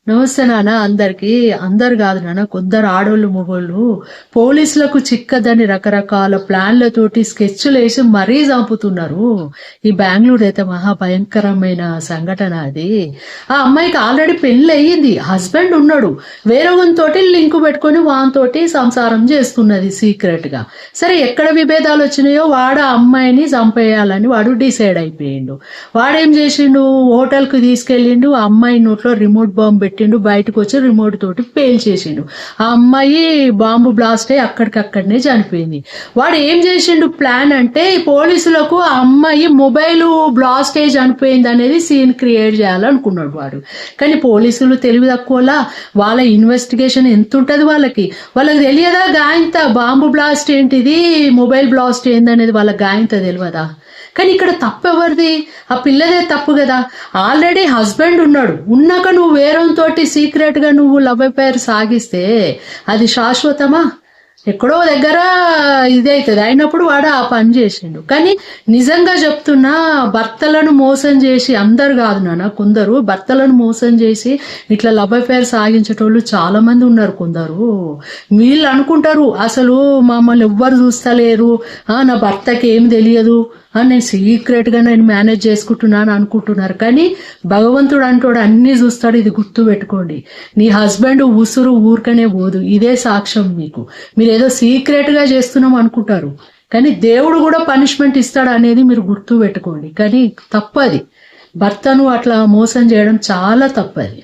నమస్తే నాన్న అందరికి. అందరు కాదు నాన్న, కొందరు ఆడోళ్ళు మొగోళ్ళు పోలీసులకు చిక్కదని రకరకాల ప్లాన్లతోటి స్కెచ్లు వేసి మరీ చంపుతున్నారు. ఈ బెంగళూరు అయితే మహా భయంకరమైన సంఘటన అది. ఆ అమ్మాయికి ఆల్రెడీ పెళ్లి అయ్యింది, హస్బెండ్ ఉన్నాడు, వేరే తోటి లింకు పెట్టుకొని వానితోటి సంసారం చేస్తున్నది సీక్రెట్ గా. సరే ఎక్కడ విభేదాలు వచ్చినాయో వాడు ఆ అమ్మాయిని చంపేయాలని వాడు డిసైడ్ అయిపోయిండు. వాడేం చేసిండు, హోటల్ కు తీసుకెళ్ళిండు, ఆ అమ్మాయి నోట్లో రిమోట్ బాంబు పెట్టిండు, బయటకు వచ్చి రిమోట్ తోటి పేల్చేసిండు. ఆ అమ్మాయి బాంబు బ్లాస్ట్ అయ్యి అక్కడికక్కడనే చనిపోయింది. వాడు ఏం చేసిండు ప్లాన్ అంటే, పోలీసులకు ఆ అమ్మాయి మొబైల్ బ్లాస్ట్ అయ్యి చనిపోయింది అనేది సీన్ క్రియేట్ చేయాలనుకున్నాడు వాడు. కానీ పోలీసులు తెలివి తక్కువలా, వాళ్ళ ఇన్వెస్టిగేషన్ ఎంత ఉంటుంది వాళ్ళకి తెలియదా గాయంత బాంబు బ్లాస్ట్ ఏంటిది, మొబైల్ బ్లాస్ట్ ఏందనేది వాళ్ళ గాయంత తెలియదా. కానీ ఇక్కడ తప్పు ఎవరిది, ఆ పిల్లదే తప్పు కదా. ఆల్రెడీ హస్బెండ్ ఉన్నాడు, ఉన్నాక నువ్వు వేరేతోటి సీక్రెట్ గా నువ్వు లవ్ అఫైర్ సాగిస్తే అది శాశ్వతమా? ఎక్కడో దగ్గర ఇది అవుతుంది. అయినప్పుడు వాడు ఆ పని చేసిండు. కానీ నిజంగా చెప్తున్నా, భర్తలను మోసం చేసి, అందరు కాదు నాన్న, కొందరు భర్తలను మోసం చేసి ఇట్లా లవ్ అఫైర్ సాగించేటోళ్ళు చాలా మంది ఉన్నారు. కొందరు వీళ్ళు అనుకుంటారు అసలు మమ్మల్ని ఎవ్వరు చూస్తలేరు, నా భర్తకి ఏం తెలియదు, నేను సీక్రెట్ గా నేను మేనేజ్ చేసుకుంటున్నాను అనుకుంటున్నారు. కానీ భగవంతుడు అంటాడు అన్ని చూస్తాడు. ఇది గుర్తు పెట్టుకోండి. నీ హస్బెండ్ ఉసురు ఊరికనే పోదు, ఇదే సాక్ష్యం మీకు. మీరు ఏదో సీక్రెట్ గా చేస్తున్నాం అనుకుంటారు, కానీ దేవుడు కూడా పనిష్మెంట్ ఇస్తాడు అనేది మీరు గుర్తు పెట్టుకోండి. కానీ తప్పది, భర్తను అట్లా మోసం చేయడం చాలా తప్పది.